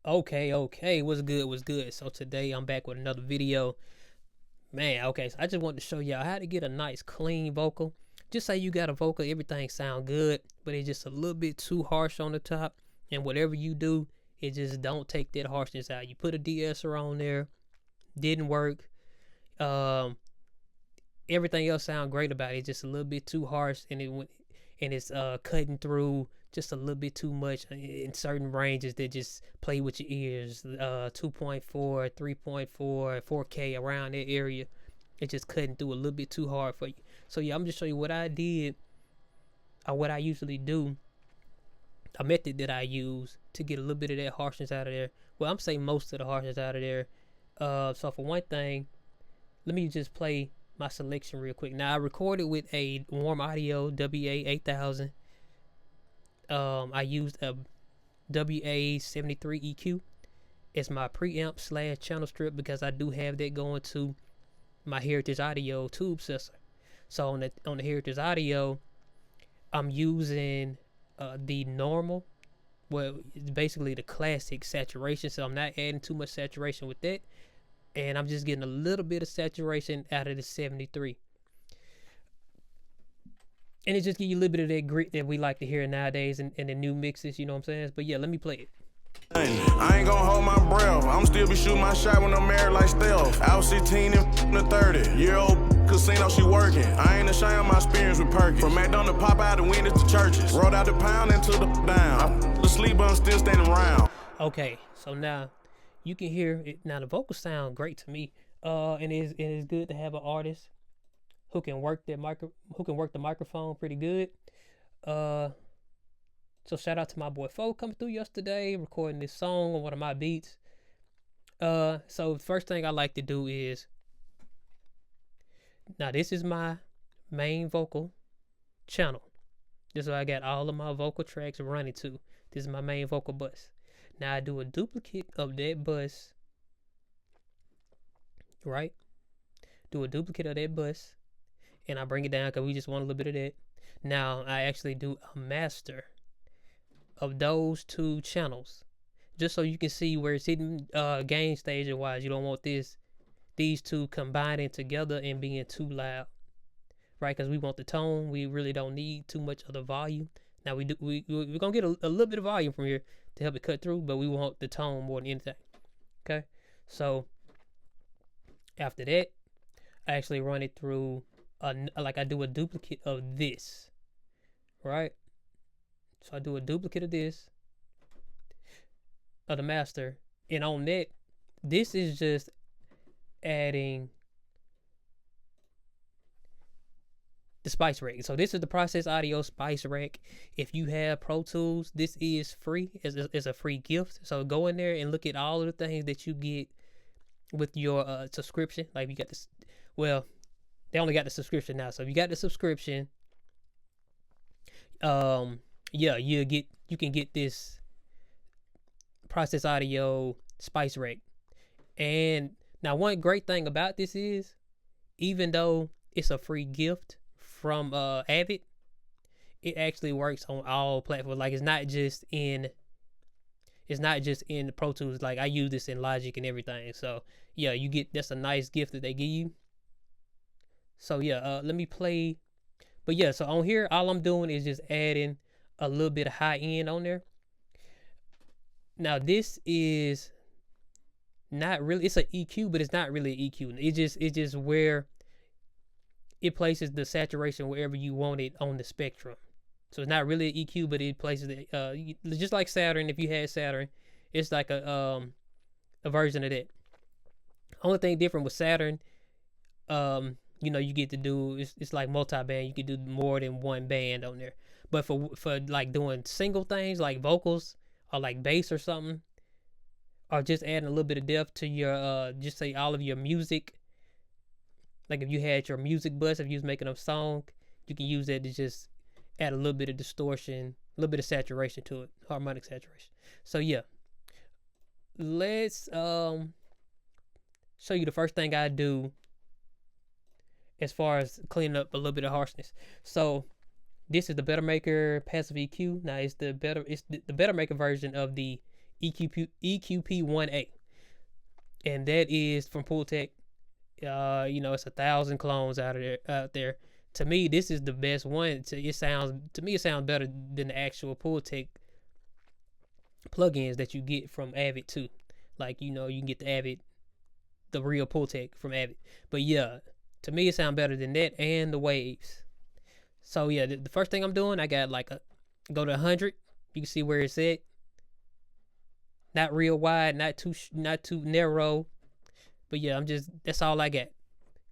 Okay, what's good, what's good? So today I'm back with another video. Man, okay, so I just wanted to show y'all how to get a nice clean vocal. Just say you got a vocal, everything sound good, but it's just a little bit too harsh on the top. And whatever you do, it just don't take that harshness out. You put a de-esser on there, didn't work. Um, Everything else sound great about it. It's just a little bit too harsh, and it's cutting through just a little bit too much in certain ranges that just play with your ears. 2.4, 3.4, 4K around that area. It's just cutting through a little bit too hard for you. So yeah, I'm just showing you what I did or what I usually do. A method that I use to get a little bit of that harshness out of there. Well, I'm saying most of the harshness out of there. So for one thing, let me just play my selection real quick. Now I recorded with a Warm Audio WA8000. I used a WA73 EQ as my preamp slash channel strip because I do have that going to my Heritage Audio tube sensor. So on the Heritage Audio, I'm using the normal, well, it's basically the classic saturation. So I'm not adding too much saturation with that, and I'm just getting a little bit of saturation out of the 73. And it just gives you a little bit of that grit that we like to hear nowadays in the new mixes, you know what I'm saying? But yeah, let me play it. I ain't gonna hold my breath. I'm still be shooting my shot when I'm married like stealth. Out 16 and the 30-year-old casino, she working. I ain't ashamed of my experience with Perkins. From McDonald's pop out the windows to churches. Rolled out the pound into the down. I'm asleep, but I'm still standing around. Okay, so now you can hear it. Now the vocals sound great to me. And it is good to have an artist who can work the microphone pretty good. So shout out to my boy Fo coming through yesterday, recording this song on one of my beats. So the first thing I like to do is, now this is my main vocal channel. This is where I got all of my vocal tracks running to. This is my main vocal bus. Now I do a duplicate of that bus, right? Do a duplicate of that bus, and I bring it down because we just want a little bit of that. Now I actually do a master of those two channels, just so you can see where it's hitting gain stage wise. You don't want these two combining together and being too loud, right? Because we want the tone. We really don't need too much of the volume. Now we're gonna get a little bit of volume from here to help it cut through, but we want the tone more than anything. Okay, so after that, I actually run it through like I do a duplicate of this, right? So I do a duplicate of this, of the master, and on that, this is just adding the spice rack. So this is the Process Audio Spice Rack. If you have Pro Tools, this is free. It's a free gift. So go in there and look at all of the things that you get with your subscription. Like you got this, well, they only got the subscription now. So if you got the subscription, yeah, you can get this Process Audio Spice Rack. And now one great thing about this is, even though it's a free gift from Avid, it actually works on all platforms. Like it's not just in the Pro Tools. Like I use this in Logic and everything. So yeah, that's a nice gift that they give you. So yeah, let me play. But yeah, so on here, all I'm doing is just adding a little bit of high end on there. Now this is not really, it's an EQ, but it's not really an EQ. It's just where it places the saturation wherever you want it on the spectrum. So it's not really an EQ, but it places it just like Saturn. If you had Saturn, it's like a version of that. Only thing different with Saturn, you get to do, it's like multi-band. You can do more than one band on there. But for like doing single things like vocals or like bass or something, or just adding a little bit of depth to your just say all of your music. Like if you had your music bus, if you was making a song, you can use that to just add a little bit of distortion, a little bit of saturation to it, harmonic saturation. So yeah, let's show you the first thing I do as far as cleaning up a little bit of harshness. So this is the Bettermaker Passive EQ. Now it's the Bettermaker version of the EQP1A, and that is from Pultec. You know, it's 1,000 clones out there. To me, this is the best one. It sounds better than the actual Pultec plugins that you get from Avid too. Like, you know, you can get the real Pultec from Avid. But yeah, to me it sounds better than that and the waves. So yeah, the first thing I'm doing, I got go to 100. You can see where it's at. Not real wide, not too narrow. But yeah, that's all I got.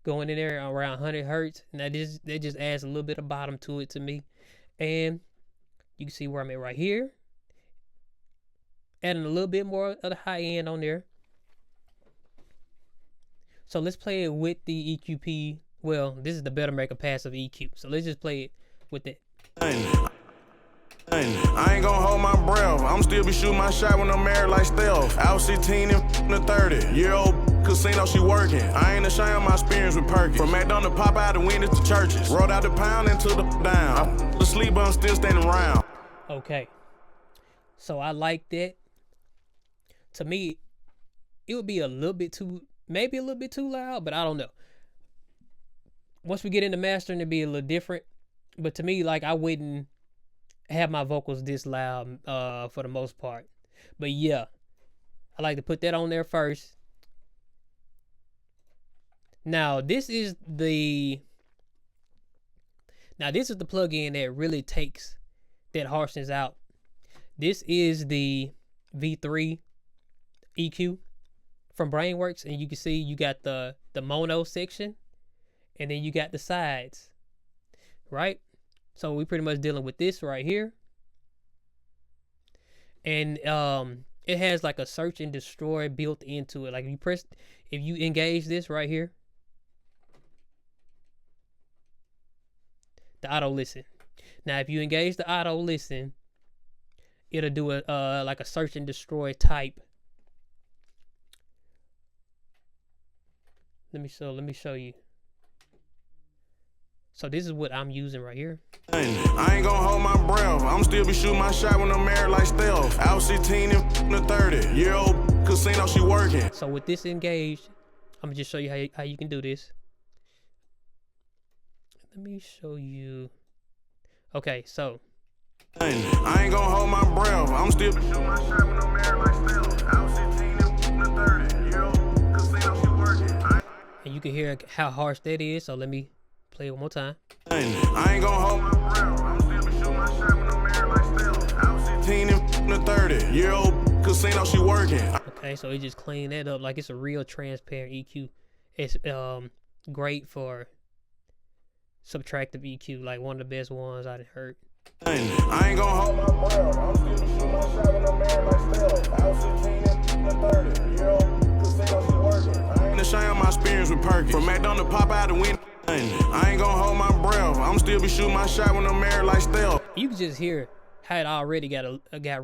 Going in there around 100 hertz. Now that just adds a little bit of bottom to it to me. And you can see where I'm at right here. Adding a little bit more of the high end on there. So let's play it with the EQP. Well, this is the Bettermaker Passive EQ. So let's just play it with that. I ain't gonna hold my breath. I'm still be shooting my shot when I'm married like stealth. Out 16 and the 30-year-old casino, she working. I ain't ashamed of my experience with Perky. From McDonald's, pop out the windows to churches. Rolled out the pound into the down. I'm asleep, but I'm still standing around. Okay. So I like that. To me, it would be maybe a little bit too loud, but I don't know. Once we get into mastering, it'd be a little different. But to me, like, I wouldn't have my vocals this loud for the most part. But yeah, I like to put that on there first. Now this is the plugin that really takes that harshness out. This is the V3 EQ from Brainworks, and you can see you got the mono section, and then you got the sides, right? So we pretty much dealing with this right here, and it has like a search and destroy built into it. Like if you engage this right here, the auto listen. Now if you engage the auto listen, it'll do a like a search and destroy type. Let me show you. So this is what I'm using right here. I ain't gonna hold my breath. I'm still be shooting my shot when I'm married like stealth. Out 16 and the 30-year-old casino, she working. So with this engaged, I'm gonna just show you how you can do this. Let me show you. Okay, so I ain't gonna hold my breath. I'm still be shooting my shot when I'm married like stealth. Out 16 and the 30-year-old casino, she working. And you can hear how harsh that is. So let me play it one more time. I ain't gonna hold my breath. I'm still be shooting my shot when I'm married like stealth. Out 16 and the 30-year-old casino, she working. Okay, so it just cleaned that up like it's a real transparent EQ. It's great for subtractive EQ, like one of the best ones I've heard. I ain't gonna hold my breath. I'm still be shooting my shot when I'm married like stealth. Out 16 and the 30-year-old casino, she working. I ain't ashamed of my experience with Perky. From McDonald's, pop out the window. I ain't gonna hold my breath. I'm still be shooting my shot when I'm married like stealth. You can just hear how it already got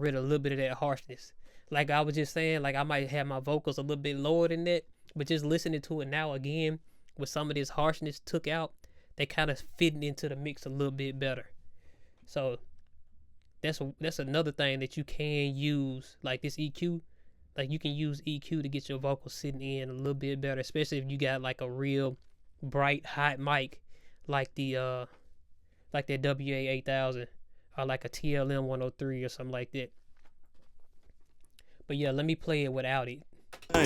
rid of a little bit of that harshness. Like I was just saying, like I might have my vocals a little bit lower than that, but just listening to it now again with some of this harshness took out, they kind of fitting into the mix a little bit better. So that's another thing that you can use, like this EQ. Like you can use EQ to get your vocals sitting in a little bit better, especially if you got like a real bright hot mic like that WA8000 or like a TLM 103 or something like that. But yeah, let me play it without it. I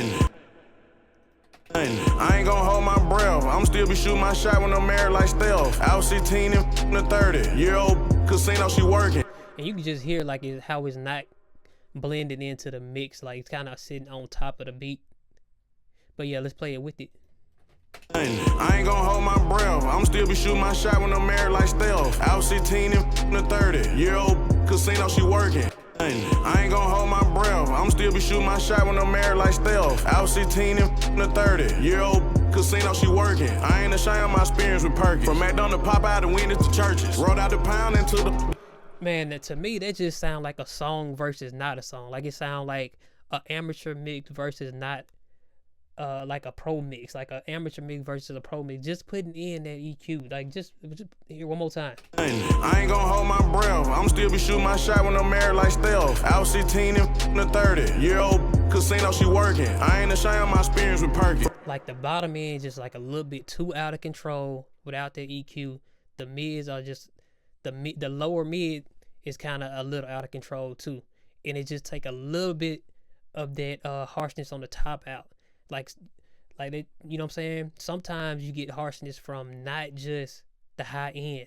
ain't gonna hold my breath. I'm still be shooting my shot when I'm married like stealth. Out 16 and the 30-year-old casino, she working. And you can just hear like how it's not blending into the mix, like it's kind of sitting on top of the beat. But yeah, let's play it with it. I ain't gonna hold my breath. I'm still be shooting my shot when I'm married like stealth. Out 16 and the 30-year-old casino, she working. I ain't gonna hold my breath. I'm still be shooting my shot when I'm married like stealth. Out 16 and the 30-year-old casino, she working. I ain't ashamed of my experience with Perky. From McDonald's, pop out the windows to churches. Rolled out the pound into the. Man, to me, that just sound like a song versus not a song. Like it sound like an amateur mix versus not like a pro mix, like an amateur mix versus a pro mix. Just putting in that EQ, like just here one more time. I ain't gonna hold my breath. I'm still be shooting my shot when I'm married like stealth. Out 16 and the 30-year-old casino, she working. I ain't ashamed of my experience with Perky. Like the bottom end just like a little bit too out of control without that EQ. The mids are just the lower mid is kind of a little out of control too, and it just take a little bit of that harshness on the top out. Like they, you know what I'm saying? Sometimes you get harshness from not just the high end.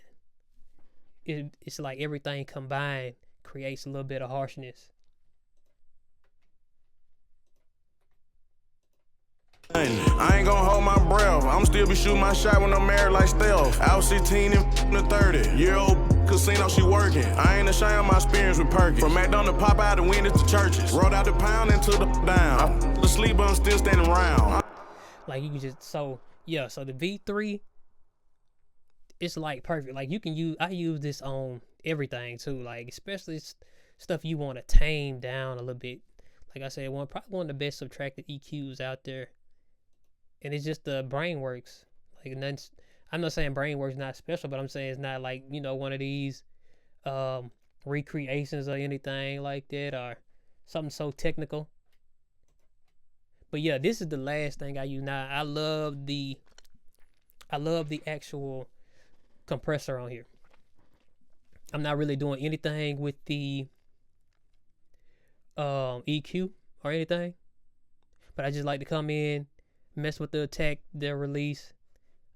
It's like everything combined creates a little bit of harshness. I ain't gonna hold my breath. I'm still be shooting my shot when I'm married like stealth. Out 16 and the 30-year-old casino, she working. I ain't ashamed of my experience with Perky. From McDonald's pop out and went into churches. Rolled out the pound into the down. I'm asleep, but I'm still standing around. Like you can just so the V3, it's like perfect. Like you can use, I use this on everything too. Like especially stuff you want to tame down a little bit. Like I said, probably one of the best subtracted EQs out there. And it's just the Brainworks. Like I'm not saying Brainworks not special, but I'm saying it's not like, you know, one of these recreations or anything like that or something so technical. But yeah, this is the last thing I use now. I love the actual compressor on here. I'm not really doing anything with the EQ or anything, but I just like to come in, mess with the attack, the release.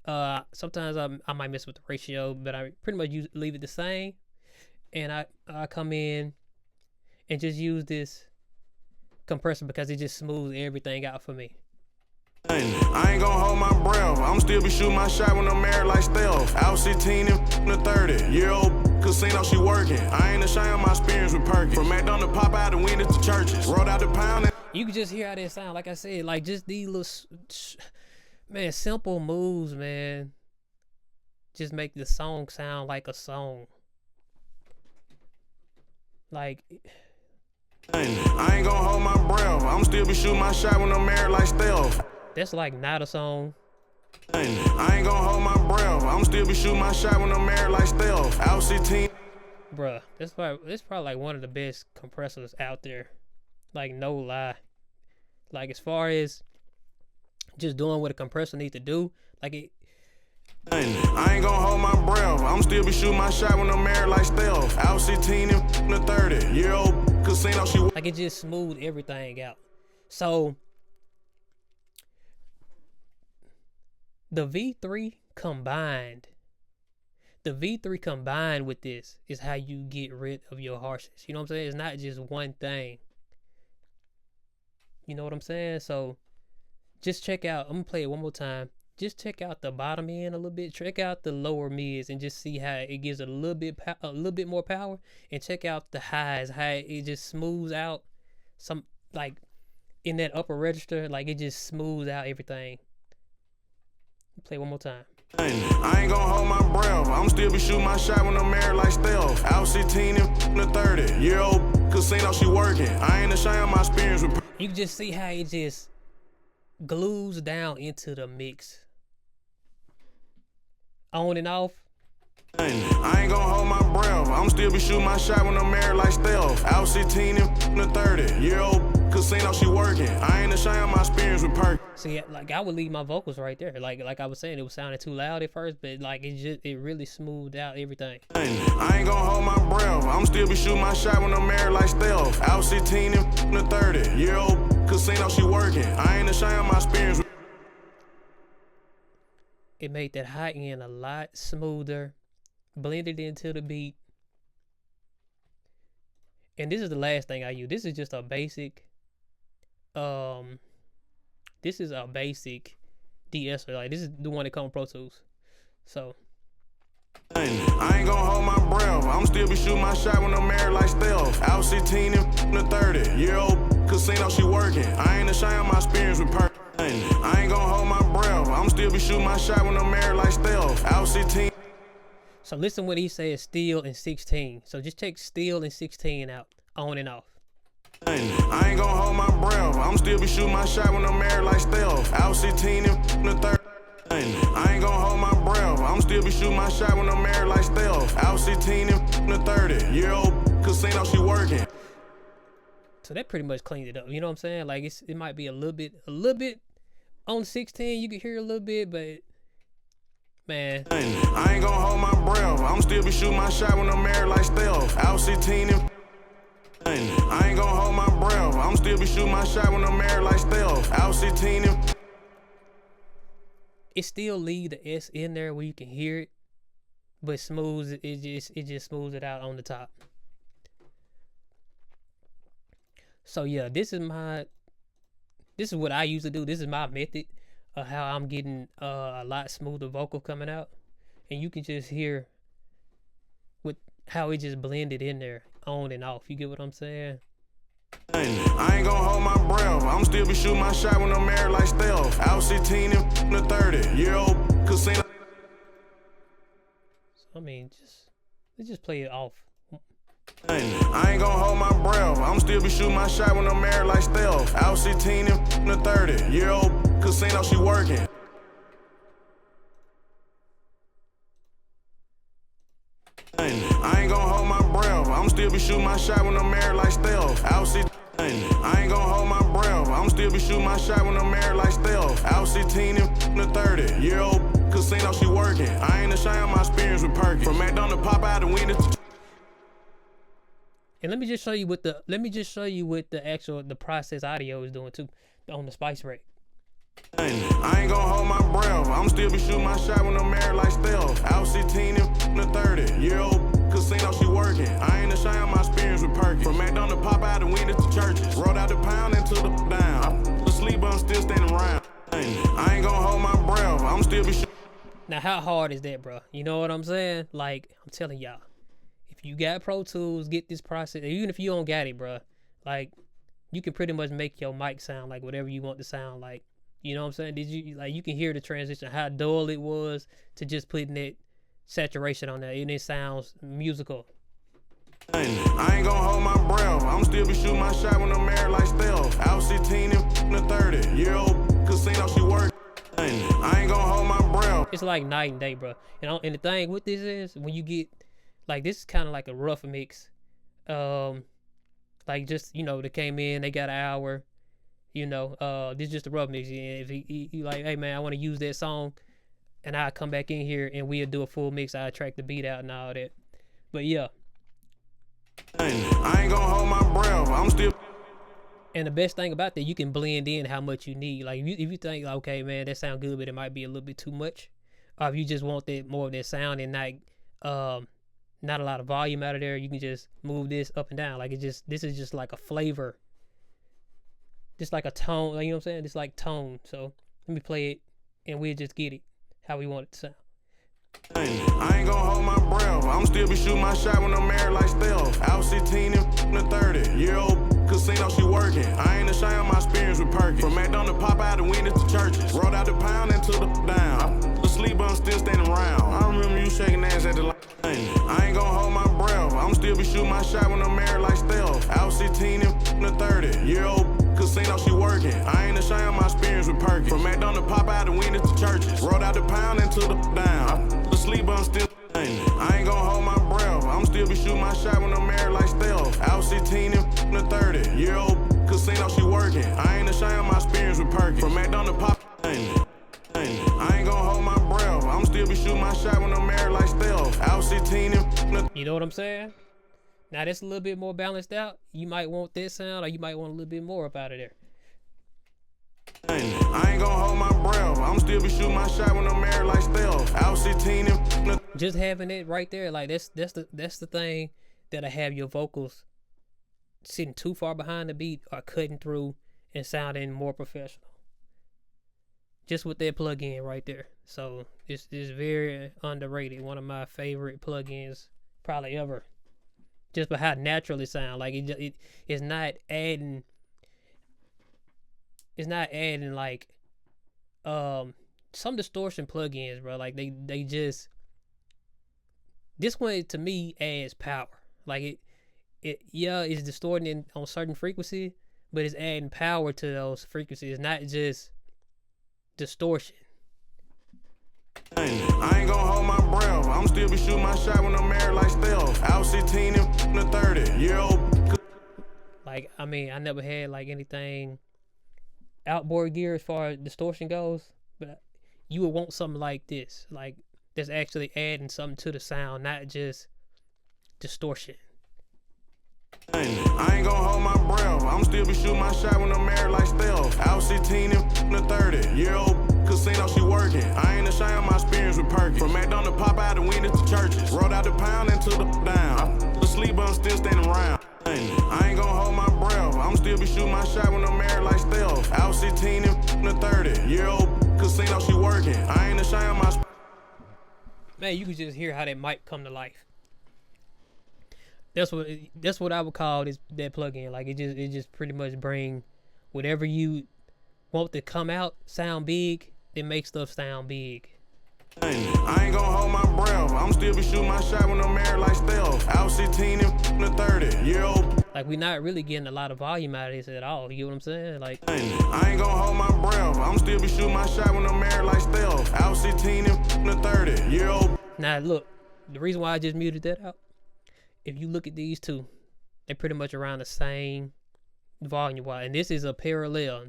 Sometimes I might mess with the ratio, but I pretty much leave it the same. And I come in and just use this compressor because it just smooths everything out for me. I ain't gonna hold my breath. I'm still be shooting my shot when I'm married like stealth. Out 16 and the 30-year-old casino, she working. I ain't ashamed of my experience with Perky. From McDonald's pop out and went into churches. Rolled out the pound and you can just hear how that sound. Like I said, like just these little simple moves, man, just make the song sound like a song. Like I ain't gonna hold my breath. I'm still be shooting my shot when I'm married like stealth. That's like not a song. I ain't gonna hold my breath. I'm still be shooting my shot when I'm married like stealth. Out 16. Bruh, this probably like one of the best compressors out there. Like no lie. Like as far as just doing what a compressor needs to do, like it. I ain't gonna hold my breath. I'm still be shooting my shot when I'm married like stealth. Out 16 and the 30-year-old casino, she like it just smoothed everything out. So the V3 combined with this is how you get rid of your harshness. You know what I'm saying? It's not just one thing. You know what I'm saying? So just check out, I'm gonna play it one more time. Just check out the bottom end a little bit. Check out the lower mids and just see how it gives a little bit more power. And check out the highs, how it just smooths out some, like in that upper register, like it just smooths out everything. Play one more time. I ain't gonna hold my breath. I'm still be shooting my shot when I'm married like stealth. Out 16 and the 30-year-old casino, she working. I ain't ashamed of my experience with. You can just see how it just glues down into the mix. On and off. I ain't gonna hold my breath. I'm still be shooting my shot when I'm married like stealth. Out 16 and the 30-year-old casino, she working. I ain't ashamed of my experience with Perky. See, like I would leave my vocals right there. Like I was saying, it was sounding too loud at first, but like it really smoothed out everything. I ain't gonna hold my breath. I'm still be shooting my shot when I'm married like stealth. Out 16 and the 30-year-old casino, she working. I ain't ashamed of my experience with. It made that high end a lot smoother, blended into the beat. And this is the last thing I use. This is just a basic de-esser. Like this is the one that comes with Pro Tools. So I ain't gonna hold my breath. I'm still be shooting my shot when I'm married like stealth. Out 16 and the 30-year-old casino, she working. I ain't ashamed of my experience with Perky. I ain't gonna hold my breath. I'm still be shooting my shot when I'm married like stealth. Out 16. So listen what he says, steel and 16. So just take steel and 16 out, on and off. I ain't gonna hold my breath. I'm still be be shooting my shot when I'm married like stealth. Out 16 in the 30. I ain't gonna hold my breath. I'm still be shooting my shot when I'm married like stealth. Out 16 in the 30-year-old casino, she working. So that pretty much cleaned it up. You know what I'm saying? Like it might be a little bit on 16. You can hear a little bit, but man, I ain't gonna hold my breath. I'm still be shooting my shot when I'm married like stealth. Out 16 in. I ain't gonna hold my breath. I'm still be shooting my shot when I'm married like stealth. Out 16 in. It still leave the S in there where you can hear it, but smooths it just smooths it out on the top. So yeah, this is what I usually do. This is my method of how I'm getting a lot smoother vocal coming out, and you can just hear with how it just blended in there on and off. You get what I'm saying? I ain't gonna hold my breath. I'm still be shooting my shot when I'm married like stealth. Out 16 in the 30-year-old casino. So I mean, let's just play it off. I ain't gonna hold my breath. I'm still be shooting my shot when I'm married like stealth. Out 16 in the 30-year-old casino, she working. I ain't gonna hold my breath. I'm still be shooting my shot when I'm married like stealth. Out 16. I ain't gonna hold my breath. I'm still be shooting my shot when I'm married like stealth. Out 16 in the 30-year-old casino, she working. I ain't ashamed of my experience with Perky. From McDonald's pop out the window. And let me just show you what the actual process audio is doing too on the spice rate. I ain't gonna hold my breath. I'm still be shooting my shot when I'm married like stealth. Out 16 in the 30-year-old casino, she working. I ain't ashamed of my experience with Perky. From McDonald's pop out the window to churches. Rolled out the pound into the down. I'm asleep, but I'm still standing around. I ain't gonna hold my breath. I'm still be shooting. Now how hard is that, bro? You know what I'm saying? Like I'm telling y'all, if you got Pro Tools, get this process. Even if you don't got it, bro, like you can pretty much make your mic sound like whatever you want to sound like. You know what I'm saying? You can hear the transition, how dull it was to just putting that saturation on there, and it sounds musical. I ain't gonna hold my breath. I'm still be shooting my shot when I'm married like stealth. Out 16 in the 30-year-old casino, she working. I ain't gonna hold my breath. It's like night and day, bro. And the thing with this is when you get like this is kind of like a rough mix. Like just they came in, they got an hour. This is just a rough mix. If he like, hey man, I want to use that song, and I come back in here and we'll do a full mix. I track the beat out and all that. But yeah, I ain't gonna hold my breath. I'm still. And the best thing about that, you can blend in how much you need. Like if you think, okay, man, that sound good, but it might be a little bit too much, or if you just want that more of that sound and not a lot of volume out of there, you can just move this up and down. Like this is just like a flavor. Just like a tone, you know what I'm saying? Just like tone. So let me play it, and we'll just get it how we want it to sound. I ain't gonna hold my breath. I'm still be shooting my shot when I'm married like stealth. Out 16 in the 30-year-old casino, she working. I ain't ashamed of my experience with Perky. From McDonald's pop out the window to churches. Rolled out the pound into the down. I'm asleep, but I'm still standing around. I remember you shaking ass at the line. I ain't gonna hold my breath. I'm still be shooting my shot when I'm married like stealth. Out 16 in the 30-year-old casino, she working. I ain't ashamed of my experience with Perky. From McDonald's pop out the window to churches. Rolled out the pound into the down. I'm asleep, but I'm still. I ain't gonna hold my breath. I'm still be shooting my shot when I'm married like stealth. Out 16 in the 30-year-old casino, she working. I ain't ashamed of my experience with Perky. From McDonald's pop. I ain't gonna hold my breath. I'm still be shooting my shot when I'm married like stealth. Out 16 in the. You know what I'm saying? Now that's a little bit more balanced out. You might want this sound, or you might want a little bit more up out of there. I ain't gonna hold my breath. I'm still be shooting my shot when I'm married like stealth. Out 16 in the. Just having it right there, like that's the thing that'll have your vocals sitting too far behind the beat or cutting through and sounding more professional. Just with that plug-in right there. So it's very underrated. One of my favorite plugins probably ever. Just by how natural it sounds. Like it's not adding. It's not adding like some distortion plugins, bro. Like they just. This one to me adds power. Like it's distorting on certain frequency, but it's adding power to those frequencies, not just distortion. I ain't gonna hold my breath. I'm still be shooting my shot when I'm married like stealth. Out 16 and a 30-year-old. Like, I mean, I never had like anything outboard gear as far as distortion goes, but you would want something like this, like that's actually adding something to the sound, not just distortion. I ain't gonna hold my breath. I'm still be shooting my shot when I'm married like stealth. Out 16 and a 30-year-old casino, she working. I ain't ashamed of my experience with Perkins. From McDonald's, pop out and went into churches. Rolled out the pound into the down. Asleep, but I'm still standing around. I ain't gonna hold my breath. I'm still be shooting my shot when I'm married like stealth. Out 16 and a 30-year-old casino, she working. I ain't ashamed of my. Man, you can just hear how that mic come to life. That's what I would call that plugin. Like it just pretty much bring whatever you want to come out sound big, then make stuff sound big. I ain't gonna hold my breath. I'm still be shooting my shot when I'm married like stealth. Out 16 and a 30-year-old. Like we're not really getting a lot of volume out of this at all. You get what I'm saying? Like I ain't gonna hold my breath. I'm still be shooting my shot when I'm married like stealth. Out 16 and a 30-year-old. Now look, the reason why I just muted that out, if you look at these two, they're pretty much around the same volume wise, and this is a parallel.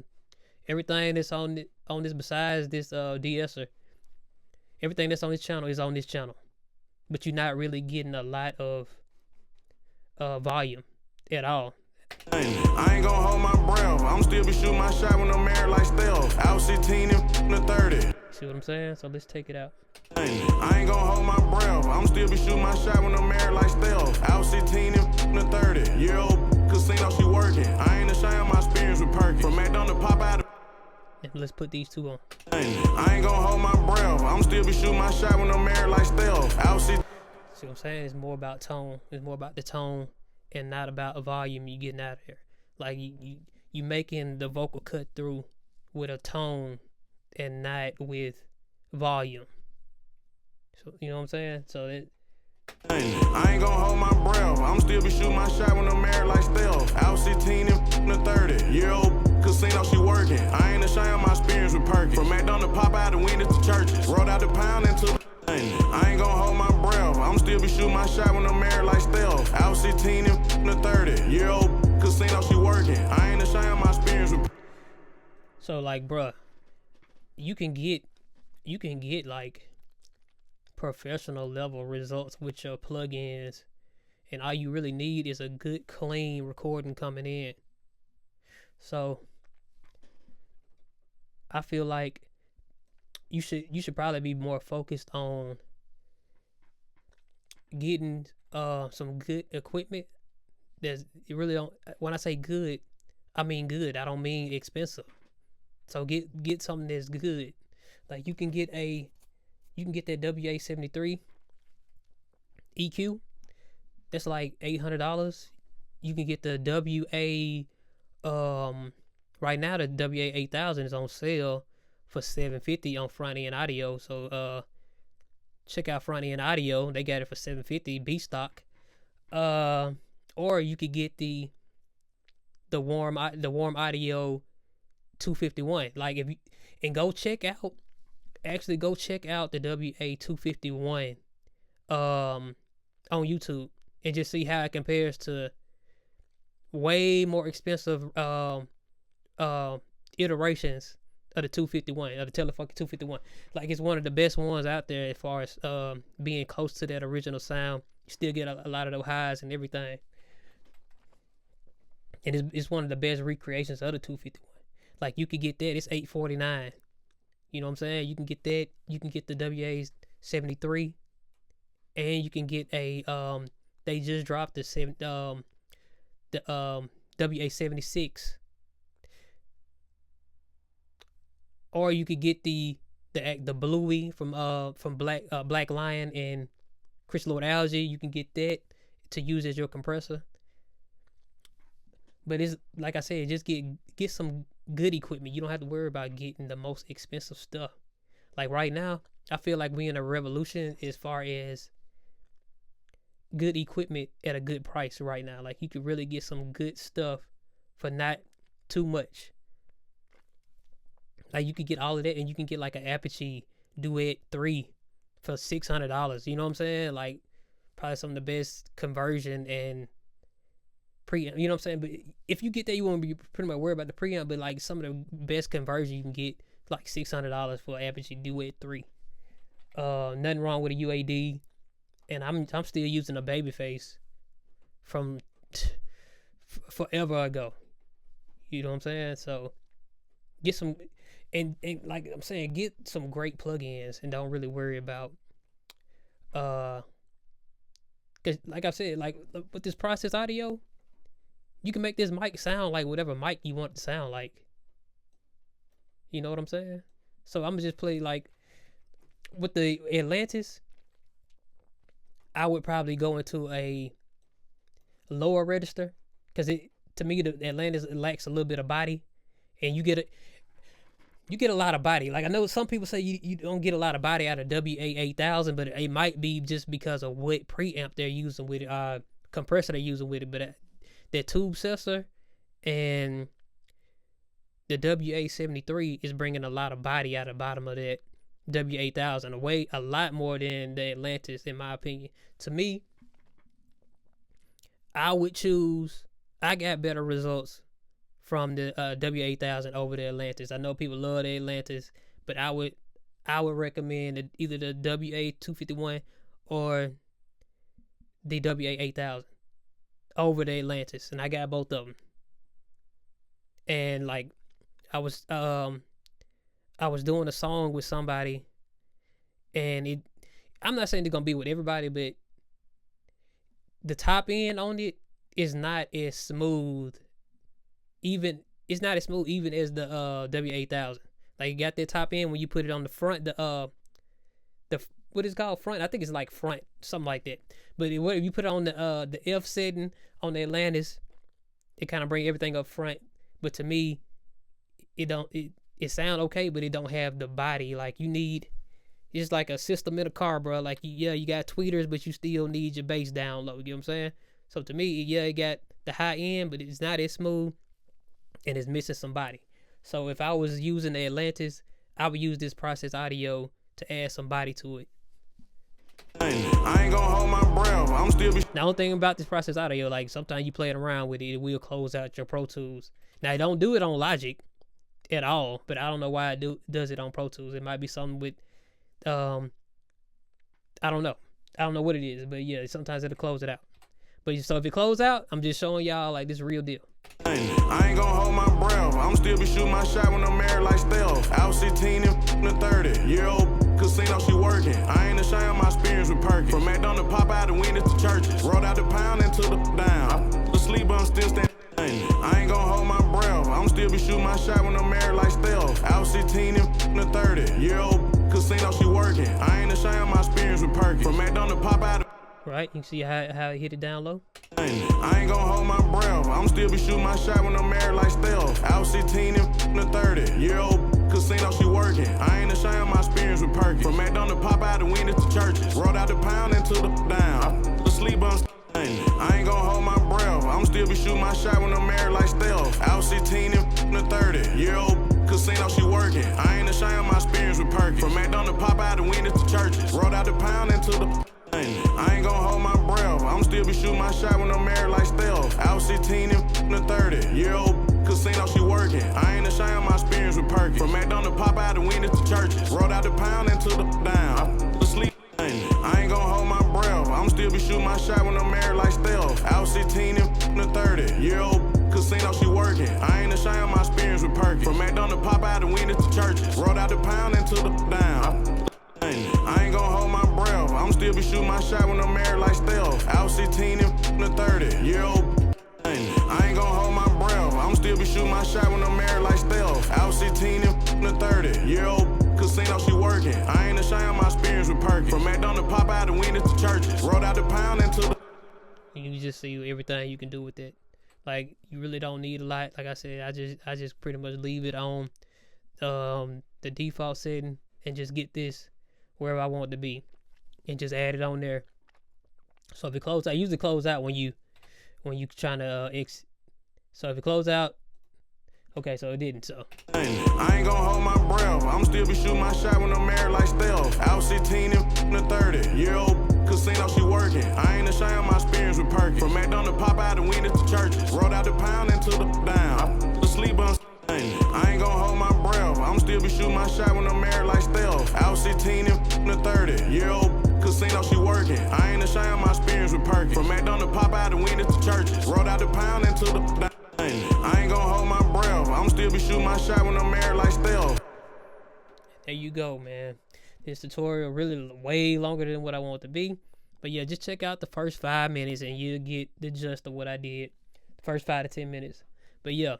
Everything that's on this besides this de-esser, everything that's on this channel is on this channel, but you're not really getting a lot of volume at all. I ain't gonna hold my breath. I'm still be shooting my shot when I'm married like stealth. Out 16 and a 30. See what I'm saying? So let's take it out. I ain't gonna hold my breath. I'm still be shooting my shot when I'm married like stealth. Out 16 and a 30-year-old casino, she working. I ain't ashamed of my experience with Perkins. From McDonald's, pop out. And let's put these two on. I ain't gonna hold my breath. I'm still be shooting my shot when I'm married like stealth. Out 16. See what I'm saying? It's more about tone. It's more about the tone and not about a volume you getting out of there. Like you making the vocal cut through with a tone and not with volume. So you know what I'm saying? So that I ain't gonna hold my breath. I'm still be shooting my shot when I'm married like stealth. Out 16 and a 30-year-old casino, she working. I ain't ashamed of my experience with Perkins. From McDonald's, pop out and went into churches. Rolled out the pound into. I ain't gonna hold my breath. I'm still be shooting my shot when I'm married like stealth. Out 16 and a 30-year-old casino, she working. I ain't ashamed of my experience with. So like, bruh, you can get like professional level results with your plugins, and all you really need is a good clean recording coming in. So I feel like you should probably be more focused on getting some good equipment. There's you really don't, when I say good, I mean good. I don't mean expensive. So get something that's good. Like you can get that WA73 EQ. That's like $800. You can get the right now the WA8000 is on sale for $750 on front end audio. So check out front end audio. They got it for $750 B stock. Or you could get the warm audio 251. Like if you and go check out the WA251 on YouTube and just see how it compares to way more expensive iterations of the 251, of the Telefunken 251. Like it's one of the best ones out there as far as being close to that original sound. You still get a lot of those highs and everything. And it's one of the best recreations of the 251. Like you could get that, it's $849. You know what I'm saying? You can get that. You can get the WA73, and you can get a they just dropped the WA76, or you could get the Bluey from Black Lion and Chris Lord Algae. You can get that to use as your compressor. But it's like I said, just get some good equipment. You don't have to worry about getting the most expensive stuff. Like right now, I feel like we're in a revolution as far as good equipment at a good price right now. Like you could really get some good stuff for not too much. Like you could get all of that, and you can get like an Apache Duet 3 for $600. You know what I'm saying? Like probably some of the best conversion and preamp. You know what I'm saying? But if you get that, you won't be pretty much worried about the preamp. But like some of the best conversion you can get, like $600 for Apache Duet 3. Nothing wrong with a UAD, and I'm still using a Babyface from forever ago. You know what I'm saying? So get some, and like I'm saying, get some great plugins, and don't really worry about because like I said, like with this process audio, you can make this mic sound like whatever mic you want it to sound like. You know what I'm saying? So I'm gonna just play like with the Atlantis. I would probably go into a lower register because to me the Atlantis lacks a little bit of body, and you get a lot of body. Like I know some people say you don't get a lot of body out of WA8000, but it might be just because of what preamp they're using with it, compressor they're using with it. But that tube sensor and the WA73 is bringing a lot of body out of the bottom of that W8000, away a lot more than the Atlantis, in my opinion. To me, I got better results from the W8000 over the Atlantis. I know people love the Atlantis, but I would recommend either the WA251 or the WA8000 over the Atlantis, and I got both of them. And like I was doing a song with somebody, and I'm not saying it's gonna be with everybody, but the top end on it is not as smooth. It's not as smooth even as the W8000. Like you got that top end when you put it on the front, the what is it called, front? I think it's like front, something like that. But if you put it on the F setting on the Atlantis, it kind of bring everything up front. But to me, it sound okay, but it don't have the body like you need. It's like a system in a car, bro. Like you got tweeters, but you still need your bass down low. You know what I'm saying? So to me, it got the high end, but it's not as smooth, and it's missing some body. So if I was using the Atlantis, I would use this process audio to add some body to it. I ain't gonna hold my breath. I'm still be. Now, one thing about this process audio, like sometimes you playing around with it, it will close out your Pro Tools. Now, don't do it on Logic at all, but I don't know why it does it on Pro Tools. It might be something with, I don't know what it is, but yeah, sometimes it'll close it out. But so if it close out, I'm just showing y'all like this is real deal. I ain't gonna hold my breath. I'm still be shooting my shot when I'm married like stealth. Out 16 and the 30-year-old casino, she working. I ain't ashamed of my experience with Perkins. From McDonald's, pop out and went into churches. Rolled out the pound into the down. I asleep, but I'm still standing. I ain't gonna hold my breath. I'm still be shooting my shot when I'm married like stealth. Out 16 and the 30-year-old casino, she working. I ain't ashamed of my experience with Perkins. From McDonald's, pop out. Right, you can see how it hit it down low. I ain't gonna hold my breath. I'm still be shooting my shot when I'm married like stealth. Out 16 and the 30-year-old casino, she working. I ain't ashamed of my experience with Perkins. From McDonald's, pop out and went into churches. Rolled out the pound into the down. I asleep, but I ain't gonna hold my breath. I'm still be shooting my shot when I'm married like stealth. Out 16 and the 30-year-old casino, she working. I ain't ashamed of my experience with Perkins. From McDonald's, pop out and went into churches. Rolled out the pound into the. I ain't gonna hold my breath. I'm still be shooting my shot when I'm married like stealth. Out 16 and the 30-year-old casino, she working. I ain't ashamed of my experience with Perkins. From McDonald's, pop out and went into churches. Rolled out the pound into the down. I asleep. I ain't gonna hold my breath. I'm still be shooting my shot when I'm married like stealth. Out 16 and the 30-year-old casino, she working. I ain't ashamed of my experience with Perkins. From McDonald's, pop out and went into churches. Rolled out the pound into the down. I ain't gonna hold my breath. I'm still be shooting my shot when I'm married like stealth. Out 16 and the 30-year-old. I ain't gonna hold my breath. I'm still be shooting my shot when I'm married like stealth. Out 16 and the 30-year-old casino, she working. I ain't ashamed of my experience with Perkins. From McDonald's, pop out and went into churches. Rolled out the pound into the. You just see everything you can do with it. Like you really don't need a lot. Like I said, I just pretty much leave it on the default setting and just get this wherever I want it to be, and just add it on there. So if it close out, I usually close out when you trying to exit. So if it close out, Okay, so it didn't. So I ain't gonna hold my breath. I'm still be shooting my shot when I'm married like stealth. Out 16 and the 30-year-old casino, she working. I ain't ashamed of my experience with Perkins. From McDonald's, pop out and went into churches. Rolled out the pound into the down. I sleep on. I ain't gonna hold my breath. I'm still be shooting my shot when I'm married like stealth. Out 16 and the 30-year-old casino, she working. I ain't ashamed of my experience with Perkins. From McDonald's, pop out and went into churches. Rolled out the pound into the down. I ain't gonna hold my breath. I'm still be shooting my shot when I'm married like stealth. there you go, man. This tutorial really way longer than what I want it to be. But yeah, just check out the first 5 minutes and you'll get the gist of what I did. The first 5 to 10 minutes. But yeah,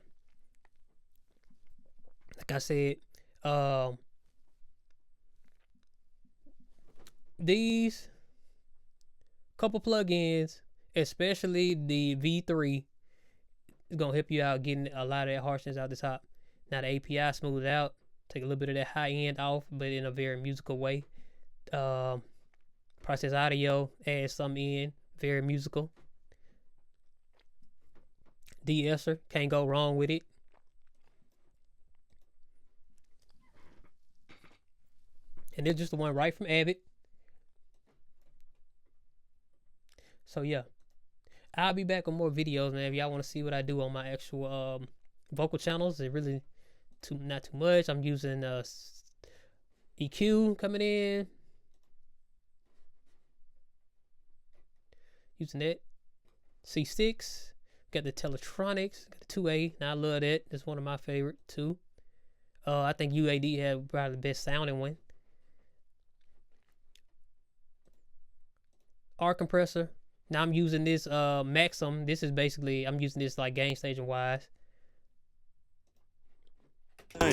like I said, these couple plugins, especially the V3, is gonna help you out getting a lot of that harshness out the top. Now the API smooth out, take a little bit of that high end off, but in a very musical way. Process audio, add some in, very musical. De-esser, can't go wrong with it. And it's just the one right from Avid. So yeah, I'll be back with more videos, man. If y'all want to see what I do on my actual vocal channels, it really not too much. I'm using EQ coming in, using that C6. Got the Teletronics, got the 2A. Now I love that. That's one of my favorite too. I think UAD had probably the best sounding one. R compressor. Now I'm using this Maxim. This is basically, I'm using this like gain station wise. I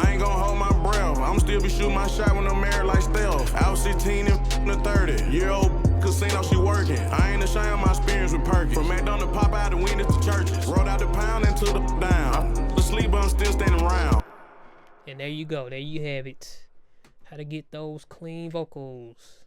ain't gonna hold my breath. I'm still be shooting my shot when I'm married like stealth. Out 16 and the 30-year-old casino, she working. I ain't ashamed of my experience with Perkins. From McDonald's, pop out and went into churches. Rolled out the pound into the down. I sleep, but I'm still standing around. And there you go. There you have it. How to get those clean vocals.